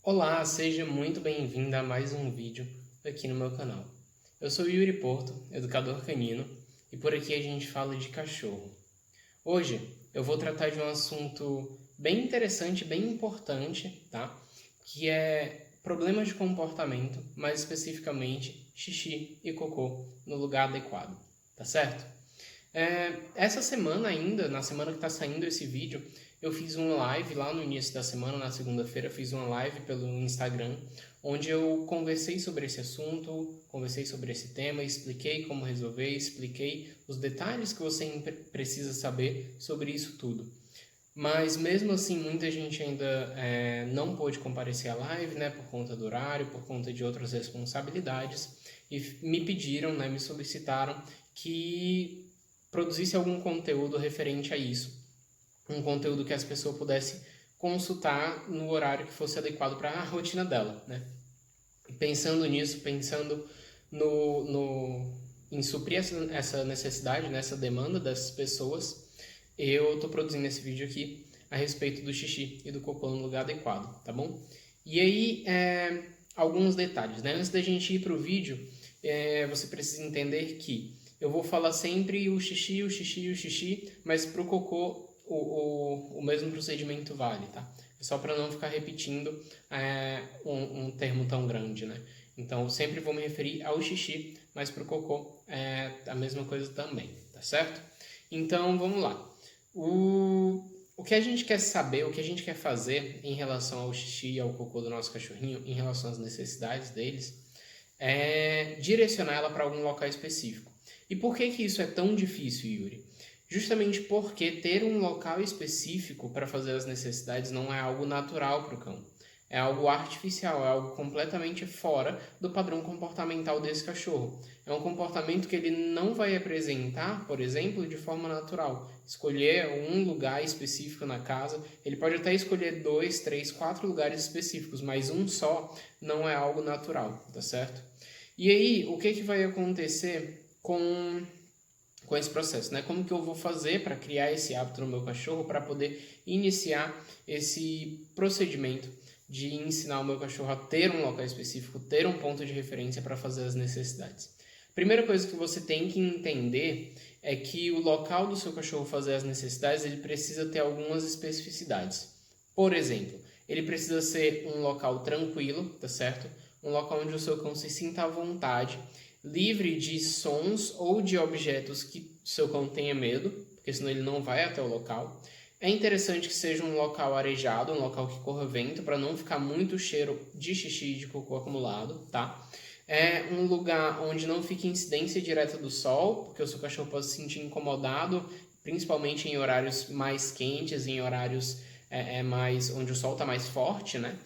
Olá, seja muito bem-vindo a mais um vídeo aqui no meu canal. Eu sou Yuri Porto, educador canino, e por aqui a gente fala de cachorro. Hoje eu vou tratar de um assunto bem interessante, bem importante, tá? Que é problemas de comportamento, mais especificamente xixi e cocô no lugar adequado, tá certo? Essa semana ainda, na semana que está saindo esse vídeo, eu fiz uma live lá no início da semana, na segunda-feira, fiz uma live pelo Instagram, onde eu conversei sobre esse assunto, conversei sobre esse tema, expliquei como resolver, expliquei os detalhes que você precisa saber sobre isso tudo. Mas mesmo assim, muita gente ainda não pôde comparecer à live, né, por conta do horário, por conta de outras responsabilidades, e me pediram, né, me solicitaram que produzisse algum conteúdo referente a isso. Um conteúdo que as pessoas pudessem consultar no horário que fosse adequado para a rotina dela, né? E pensando nisso, pensando em suprir essa necessidade, né, essa demanda dessas pessoas, eu estou produzindo esse vídeo aqui a respeito do xixi e do cocô no lugar adequado, tá bom? E aí, alguns detalhes, né? Antes da gente ir para o vídeo, você precisa entender que eu vou falar sempre o xixi, o xixi, o xixi, mas para o cocô o mesmo procedimento vale, tá? É só para não ficar repetindo um termo tão grande, né? Então, eu sempre vou me referir ao xixi, mas para o cocô é a mesma coisa também, tá certo? Então, vamos lá. O que a gente quer saber, o que a gente quer fazer em relação ao xixi e ao cocô do nosso cachorrinho, em relação às necessidades deles, é direcionar ela para algum local específico. E por que que isso é tão difícil, Yuri? Justamente porque ter um local específico para fazer as necessidades não é algo natural para o cão. É algo artificial, é algo completamente fora do padrão comportamental desse cachorro. É um comportamento que ele não vai apresentar, por exemplo, de forma natural. Escolher um lugar específico na casa, ele pode até escolher 2, 3, 4 lugares específicos, mas um só não é algo natural, tá certo? E aí, o que que vai acontecer com esse processo, né? Como que eu vou fazer para criar esse hábito no meu cachorro para poder iniciar esse procedimento de ensinar o meu cachorro a ter um local específico, ter um ponto de referência para fazer as necessidades. Primeira coisa que você tem que entender é que o local do seu cachorro fazer as necessidades, ele precisa ter algumas especificidades. Por exemplo, ele precisa ser um local tranquilo, tá certo? Um local onde o seu cão se sinta à vontade, livre de sons ou de objetos que seu cão tenha medo, porque senão ele não vai até o local. É interessante que seja um local arejado, um local que corra vento, para não ficar muito cheiro de xixi e de cocô acumulado, tá? É um lugar onde não fique incidência direta do sol, porque o seu cachorro pode se sentir incomodado, principalmente em horários mais quentes, em horários mais onde o sol está mais forte, né?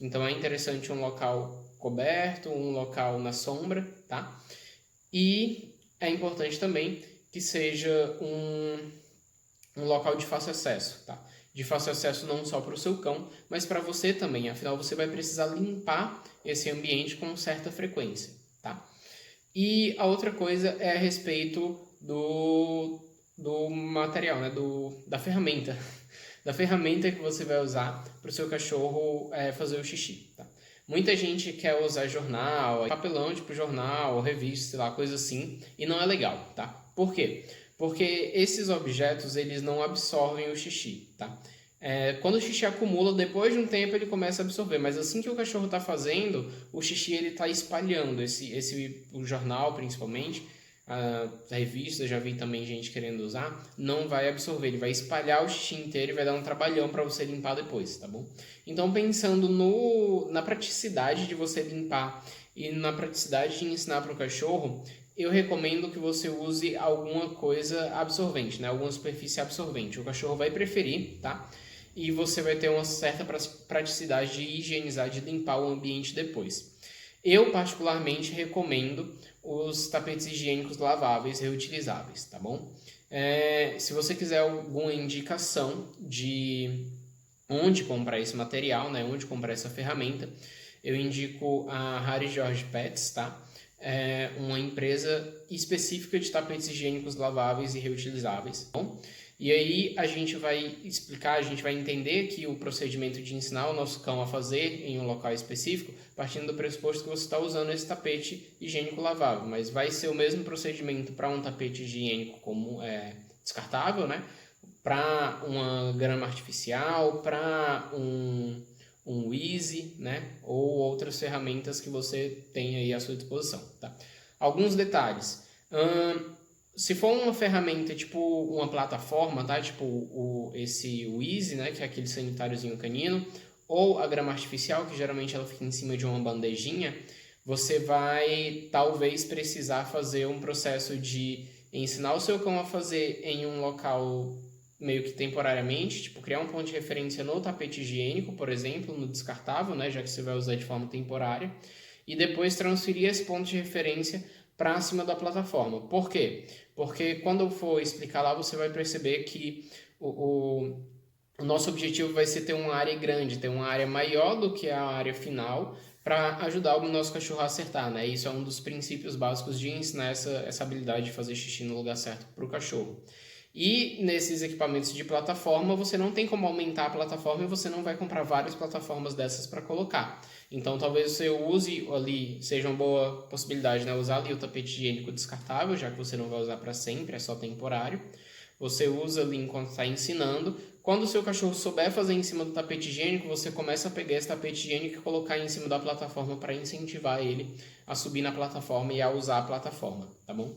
Então é interessante um local coberto, um local na sombra, tá? E é importante também que seja um local de fácil acesso, tá? De fácil acesso não só para o seu cão, mas para você também. Afinal, você vai precisar limpar esse ambiente com certa frequência, tá? E a outra coisa é a respeito do material, né? Da ferramenta. Da ferramenta que você vai usar para o seu cachorro fazer o xixi, tá? Muita gente quer usar jornal, papelão tipo jornal, revista, sei lá, coisa assim, e não é legal, tá? Por quê? Porque esses objetos, eles não absorvem o xixi, tá? Quando o xixi acumula, depois de um tempo ele começa a absorver, mas assim que o cachorro está fazendo, o xixi ele está espalhando, o jornal principalmente, a revista, já vi também gente querendo usar, não vai absorver, ele vai espalhar o xixi inteiro e vai dar um trabalhão para você limpar depois, tá bom? Então pensando na praticidade de você limpar e na praticidade de ensinar para o cachorro, eu recomendo que você use alguma coisa absorvente, né? Alguma superfície absorvente. O cachorro vai preferir, tá? E você vai ter uma certa praticidade de higienizar, de limpar o ambiente depois. Eu, particularmente, recomendo os tapetes higiênicos laváveis reutilizáveis, tá bom? Se você quiser alguma indicação de onde comprar esse material, né, onde comprar essa ferramenta, eu indico a Harry George Pets, tá? É uma empresa específica de tapetes higiênicos laváveis e reutilizáveis, tá bom? E aí a gente vai explicar, a gente vai entender que o procedimento de ensinar o nosso cão a fazer em um local específico, partindo do pressuposto que você está usando esse tapete higiênico lavável, mas vai ser o mesmo procedimento para um tapete higiênico comum, descartável, né? Para uma grama artificial, para um Easy, né? Ou outras ferramentas que você tem aí à sua disposição, tá? Alguns detalhes. Se for uma ferramenta tipo uma plataforma, tá? Tipo o Easy, né? Que é aquele sanitáriozinho canino, ou a grama artificial, que geralmente ela fica em cima de uma bandejinha, você vai talvez precisar fazer um processo de ensinar o seu cão a fazer em um local meio que temporariamente, tipo criar um ponto de referência no tapete higiênico, por exemplo, no descartável, né? Já que você vai usar de forma temporária, e depois transferir esse ponto de referência para cima da plataforma. Por quê? Porque quando eu for explicar lá, você vai perceber que o nosso objetivo vai ser ter uma área grande, ter uma área maior do que a área final, para ajudar o nosso cachorro a acertar, né? Isso é um dos princípios básicos de ensinar essa habilidade de fazer xixi no lugar certo para o cachorro. E nesses equipamentos de plataforma, você não tem como aumentar a plataforma e você não vai comprar várias plataformas dessas para colocar. Então, talvez você use ali, seja uma boa possibilidade, né? Usar ali o tapete higiênico descartável, já que você não vai usar para sempre, é só temporário. Você usa ali enquanto está ensinando. Quando o seu cachorro souber fazer em cima do tapete higiênico, você começa a pegar esse tapete higiênico e colocar em cima da plataforma para incentivar ele a subir na plataforma e a usar a plataforma, tá bom?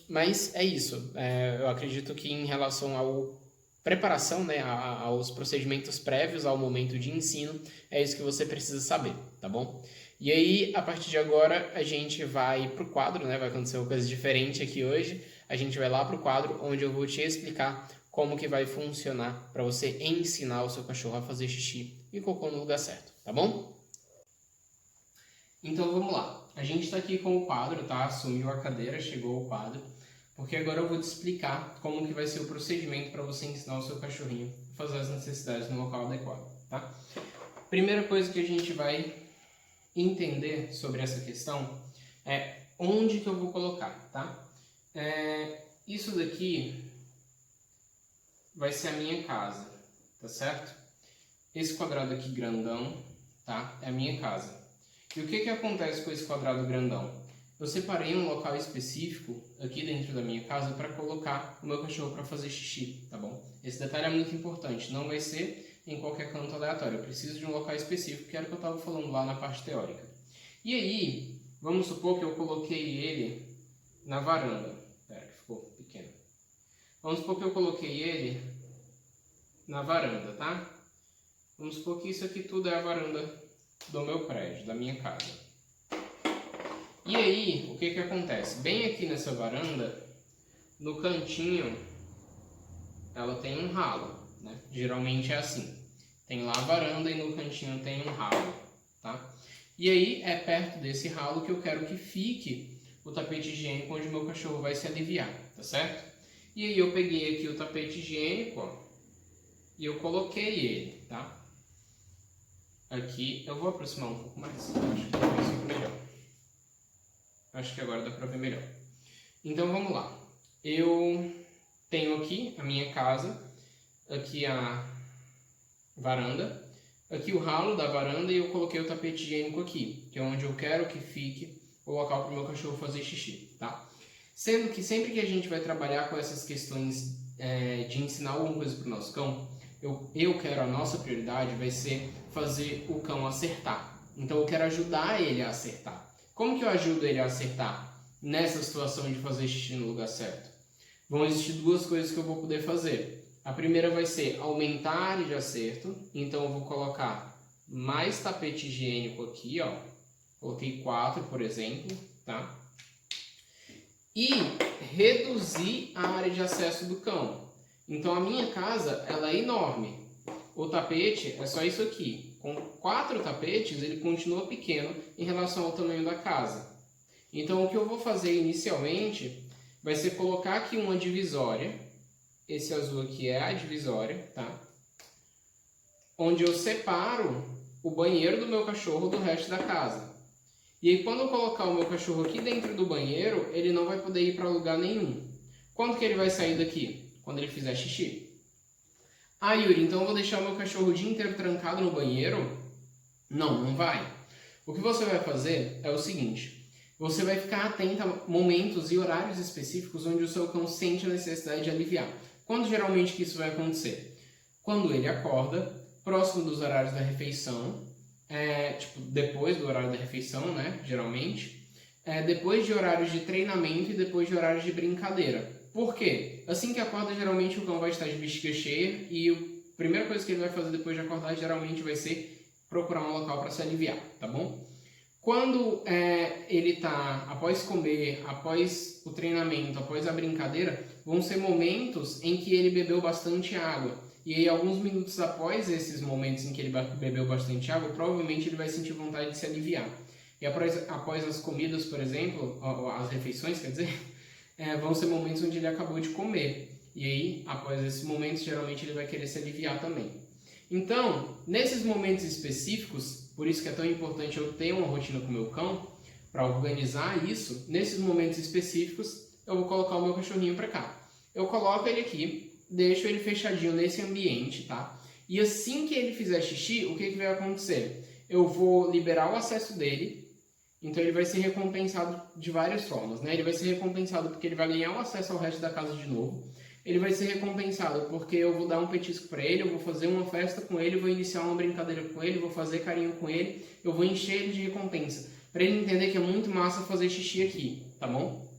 Mas é isso. Eu acredito que em relação ao preparação, né, aos procedimentos prévios ao momento de ensino, é isso que você precisa saber, tá bom? E aí, a partir de agora, a gente vai pro quadro, né? Vai acontecer uma coisa diferente aqui hoje. A gente vai lá pro quadro onde eu vou te explicar como que vai funcionar para você ensinar o seu cachorro a fazer xixi e cocô no lugar certo, tá bom? Então vamos lá. A gente está aqui com o quadro, tá? Sumiu a cadeira, chegou o quadro. Porque agora eu vou te explicar como que vai ser o procedimento para você ensinar o seu cachorrinho a fazer as necessidades no local adequado, tá? Primeira coisa que a gente vai entender sobre essa questão é onde que eu vou colocar, tá? Isso daqui vai ser a minha casa, tá certo? Esse quadrado aqui grandão, tá? É a minha casa. E o que que acontece com esse quadrado grandão? Eu separei um local específico aqui dentro da minha casa para colocar o meu cachorro para fazer xixi, tá bom? Esse detalhe é muito importante, não vai ser em qualquer canto aleatório. Eu preciso de um local específico, que era o que eu estava falando lá na parte teórica. E aí, vamos supor que eu coloquei ele na varanda. Espera, que ficou pequeno. Vamos supor que eu coloquei ele na varanda, tá? Vamos supor que isso aqui tudo é a varanda do meu prédio, da minha casa. E aí, o que que acontece? Bem aqui nessa varanda, no cantinho, ela tem um ralo, né? Geralmente é assim. Tem lá a varanda e no cantinho tem um ralo, tá? E aí, é perto desse ralo que eu quero que fique o tapete higiênico onde o meu cachorro vai se aliviar, tá certo? E aí eu peguei aqui o tapete higiênico, ó, e eu coloquei ele, tá? Aqui, eu vou aproximar um pouco mais, acho que talvez fique melhor. Acho que agora dá para ver melhor. Então vamos lá. Eu tenho aqui a minha casa, aqui a varanda, aqui o ralo da varanda e eu coloquei o tapete higiênico aqui, que é onde eu quero que fique o local para o meu cachorro fazer xixi, tá? Sendo que sempre que a gente vai trabalhar com essas questões de ensinar alguma coisa para o nosso cão, eu quero, a nossa prioridade vai ser fazer o cão acertar. Então eu quero ajudar ele a acertar. Como que eu ajudo ele a acertar nessa situação de fazer xixi no lugar certo? Vão existir duas coisas que eu vou poder fazer. A primeira vai ser aumentar a área de acerto. Então eu vou colocar mais tapete higiênico aqui, ó. Coloquei 4, por exemplo, tá? E reduzir a área de acesso do cão. Então a minha casa, ela é enorme. O tapete é só isso aqui. Com 4 tapetes, ele continua pequeno em relação ao tamanho da casa. Então, o que eu vou fazer inicialmente vai ser colocar aqui uma divisória. Esse azul aqui é a divisória, tá? Onde eu separo o banheiro do meu cachorro do resto da casa. E aí, quando eu colocar o meu cachorro aqui dentro do banheiro, ele não vai poder ir para lugar nenhum. Quando que ele vai sair daqui? quando ele fizer xixi. Ah, Yuri, então eu vou deixar o meu cachorro o dia inteiro trancado no banheiro? Não, não vai. O que você vai fazer é o seguinte: você vai ficar atento a momentos e horários específicos onde o seu cão sente a necessidade de aliviar. Quando geralmente que isso vai acontecer? Quando ele acorda, próximo dos horários da refeição, depois do horário da refeição, né, geralmente, depois de horários de treinamento e depois de horários de brincadeira. Por quê? Assim que acorda, geralmente o cão vai estar de bexiga cheia e a primeira coisa que ele vai fazer depois de acordar geralmente vai ser procurar um local para se aliviar, tá bom? Quando ele está após comer, após o treinamento, após a brincadeira, vão ser momentos em que ele bebeu bastante água. E aí, alguns minutos após esses momentos em que ele bebeu bastante água, provavelmente ele vai sentir vontade de se aliviar. E após as comidas, por exemplo, as refeições, quer dizer, vão ser momentos onde ele acabou de comer. E aí, após esses momentos, geralmente ele vai querer se aliviar também. Então, nesses momentos específicos, por isso que é tão importante eu ter uma rotina com o meu cão, para organizar isso, nesses momentos específicos, eu vou colocar o meu cachorrinho para cá. Eu coloco ele aqui, deixo ele fechadinho nesse ambiente, tá? E assim que ele fizer xixi, o que vai acontecer? Eu vou liberar o acesso dele, então ele vai ser recompensado de várias formas, né? Ele vai ser recompensado porque ele vai ganhar o acesso ao resto da casa de novo. Ele vai ser recompensado porque eu vou dar um petisco para ele, eu vou fazer uma festa com ele, eu vou iniciar uma brincadeira com ele, vou fazer carinho com ele, eu vou encher ele de recompensa, para ele entender que é muito massa fazer xixi aqui, tá bom?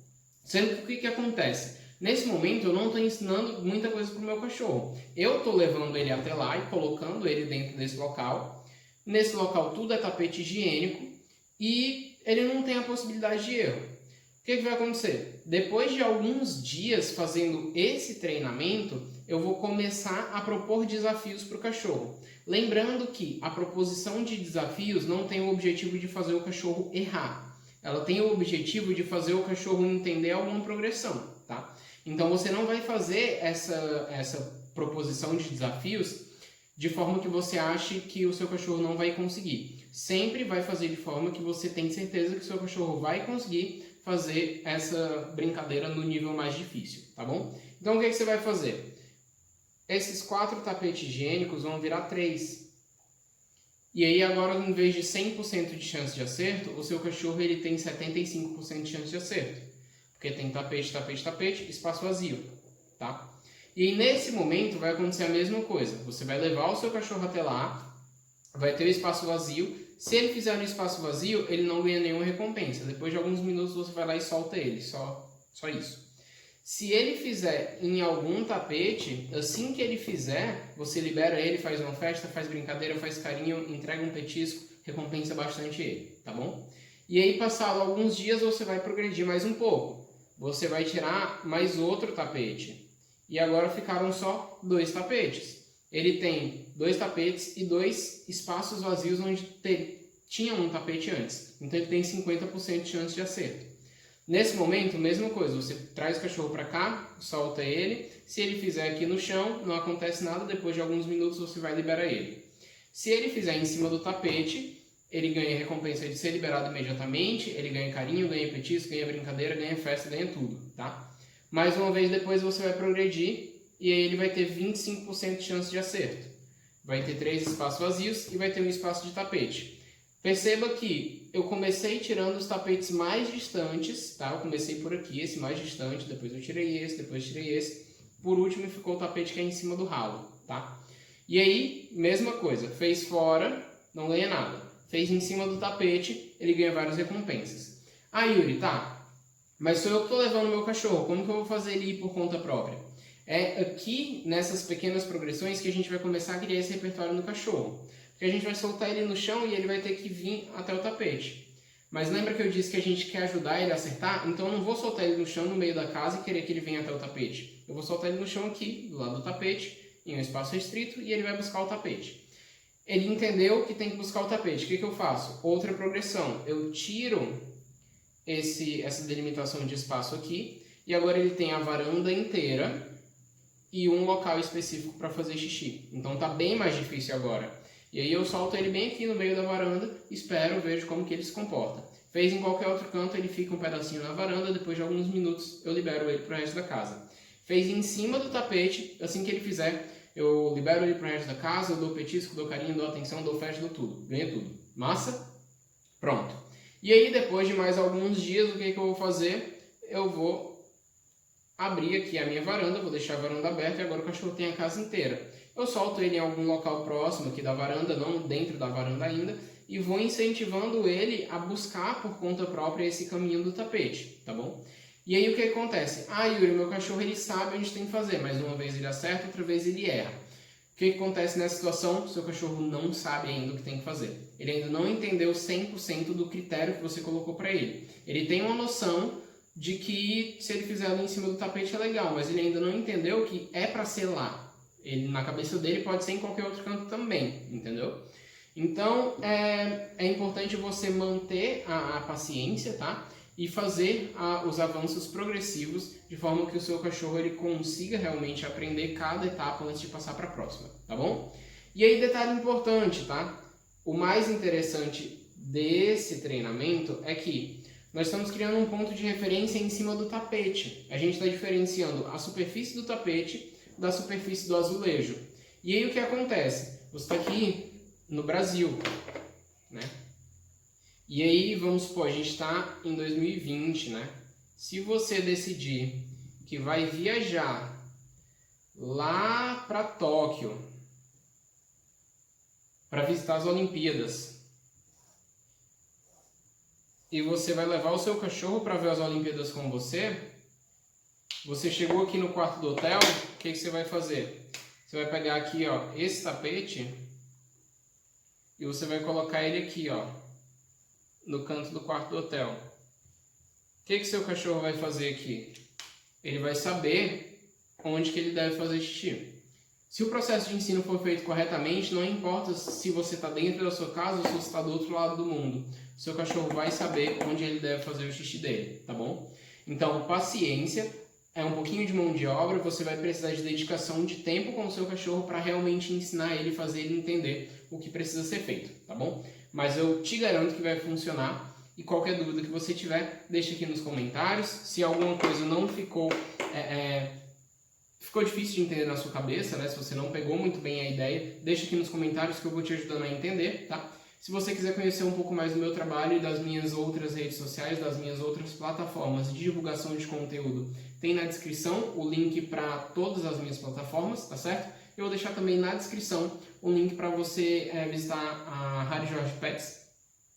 Sendo que o que acontece? Nesse momento eu não estou ensinando muita coisa para o meu cachorro. Eu estou levando ele até lá e colocando ele dentro desse local. Nesse local tudo é tapete higiênico e ele não tem a possibilidade de erro. O que vai acontecer? Depois de alguns dias fazendo esse treinamento, eu vou começar a propor desafios para o cachorro. Lembrando que a proposição de desafios não tem o objetivo de fazer o cachorro errar. Ela tem o objetivo de fazer o cachorro entender alguma progressão, tá? Então você não vai fazer essa proposição de desafios de forma que você ache que o seu cachorro não vai conseguir. Sempre vai fazer de forma que você tem certeza que o seu cachorro vai conseguir fazer essa brincadeira no nível mais difícil, tá bom? Então o que você vai fazer? Esses 4 tapetes higiênicos vão virar 3. E aí agora, em vez de 100% de chance de acerto, o seu cachorro ele tem 75% de chance de acerto. Porque tem tapete, tapete, tapete, espaço vazio, tá? E aí, nesse momento vai acontecer a mesma coisa. Você vai levar o seu cachorro até lá, vai ter o espaço vazio. Se ele fizer no espaço vazio, ele não ganha nenhuma recompensa. Depois de alguns minutos você vai lá e solta ele, só isso. Se ele fizer em algum tapete, assim que ele fizer, você libera ele, faz uma festa, faz brincadeira, faz carinho, entrega um petisco, recompensa bastante ele, tá bom? E aí, passado alguns dias, você vai progredir mais um pouco. Você vai tirar mais outro tapete. E agora ficaram só 2 tapetes. Ele tem 2 tapetes e 2 espaços vazios onde tinha um tapete antes. Então ele tem 50% de chance de acerto. Nesse momento, mesma coisa. Você traz o cachorro para cá, solta ele. Se ele fizer aqui no chão, não acontece nada. Depois de alguns minutos você vai liberar ele. Se ele fizer em cima do tapete, ele ganha recompensa de ser liberado imediatamente. Ele ganha carinho, ganha petisco, ganha brincadeira, ganha festa, ganha tudo, tá? Mais uma vez depois você vai progredir e aí ele vai ter 25% de chance de acerto. Vai ter 3 espaços vazios e vai ter um espaço de tapete. Perceba que eu comecei tirando os tapetes mais distantes, tá? Eu comecei por aqui, esse mais distante, depois eu tirei esse, depois tirei esse. Por último ficou o tapete que é em cima do ralo, tá? E aí, mesma coisa, fez fora, não ganha nada. Fez em cima do tapete, ele ganha várias recompensas. Ah, Yuri, tá. Mas sou eu que estou levando o meu cachorro, como que eu vou fazer ele ir por conta própria? É aqui, nessas pequenas progressões, que a gente vai começar a criar esse repertório no cachorro. Porque a gente vai soltar ele no chão e ele vai ter que vir até o tapete. Mas lembra que eu disse que a gente quer ajudar ele a acertar? Então eu não vou soltar ele no chão no meio da casa e querer que ele venha até o tapete. Eu vou soltar ele no chão aqui, do lado do tapete, em um espaço restrito, e ele vai buscar o tapete. Ele entendeu que tem que buscar o tapete. O que eu faço? Outra progressão. Eu tiro essa delimitação de espaço aqui, e agora ele tem a varanda inteira e um local específico para fazer xixi. Então tá bem mais difícil agora. E aí eu solto ele bem aqui no meio da varanda, espero, vejo como que ele se comporta. Fez em qualquer outro canto, ele fica um pedacinho na varanda, depois de alguns minutos eu libero ele para o resto da casa. fez em cima do tapete. Assim que ele fizer, eu libero ele pro resto da casa, eu dou petisco, dou carinho, dou atenção, dou festa, dou tudo. Ganha tudo. Massa? Pronto. E aí, depois de mais alguns dias, o que eu vou fazer? Eu vou abrir aqui a minha varanda, vou deixar a varanda aberta e agora o cachorro tem a casa inteira. Eu solto ele em algum local próximo aqui da varanda, não dentro da varanda ainda, e vou incentivando ele a buscar por conta própria esse caminho do tapete, tá bom? E aí o que acontece? Ah, Yuri, meu cachorro ele sabe onde tem que fazer, mas uma vez ele acerta, outra vez ele erra. O que acontece nessa situação? Seu cachorro não sabe ainda o que tem que fazer. Ele ainda não entendeu 100% do critério que você colocou para ele. Ele tem uma noção de que se ele fizer ali em cima do tapete é legal, mas ele ainda não entendeu que é para ser lá. Ele, na cabeça dele pode ser em qualquer outro canto também, entendeu? Então, é importante você manter a paciência, tá? E fazer os avanços progressivos de forma que o seu cachorro ele consiga realmente aprender cada etapa antes de passar para a próxima, tá bom? E aí, detalhe importante, tá? O mais interessante desse treinamento é que nós estamos criando um ponto de referência em cima do tapete. A gente está diferenciando a superfície do tapete da superfície do azulejo. E aí o que acontece? Você está aqui no Brasil, né? E aí, vamos supor, a gente está em 2020, né? Se você decidir que vai viajar lá para Tóquio para visitar as Olimpíadas e você vai levar o seu cachorro para ver as Olimpíadas com você, você chegou aqui no quarto do hotel, o que você vai fazer? Você vai pegar aqui, ó, esse tapete e você vai colocar ele aqui, ó, no canto do quarto do hotel. O que seu cachorro vai fazer aqui? Ele vai saber onde que ele deve fazer xixi. Se o processo de ensino for feito corretamente, não importa se você está dentro da sua casa ou se você está do outro lado do mundo. O seu cachorro vai saber onde ele deve fazer o xixi dele, tá bom? Então, paciência, é um pouquinho de mão de obra, você vai precisar de dedicação de tempo com o seu cachorro para realmente ensinar ele, fazer ele entender o que precisa ser feito, tá bom? Mas eu te garanto que vai funcionar. E qualquer dúvida que você tiver, deixa aqui nos comentários. Se alguma coisa não ficou difícil de entender na sua cabeça, né? Se você não pegou muito bem a ideia, deixa aqui nos comentários que eu vou te ajudando a entender, tá? Se você quiser conhecer um pouco mais do meu trabalho e das minhas outras redes sociais, das minhas outras plataformas de divulgação de conteúdo, tem na descrição o link para todas as minhas plataformas, tá certo? Eu vou deixar também na descrição o link para você visitar a Harry Jorge Pets,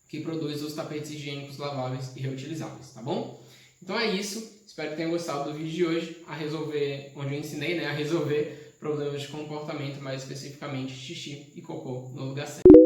que produz os tapetes higiênicos laváveis e reutilizáveis, tá bom? Então é isso, espero que tenham gostado do vídeo de hoje, onde eu ensinei, né, a resolver problemas de comportamento, mais especificamente xixi e cocô no lugar certo.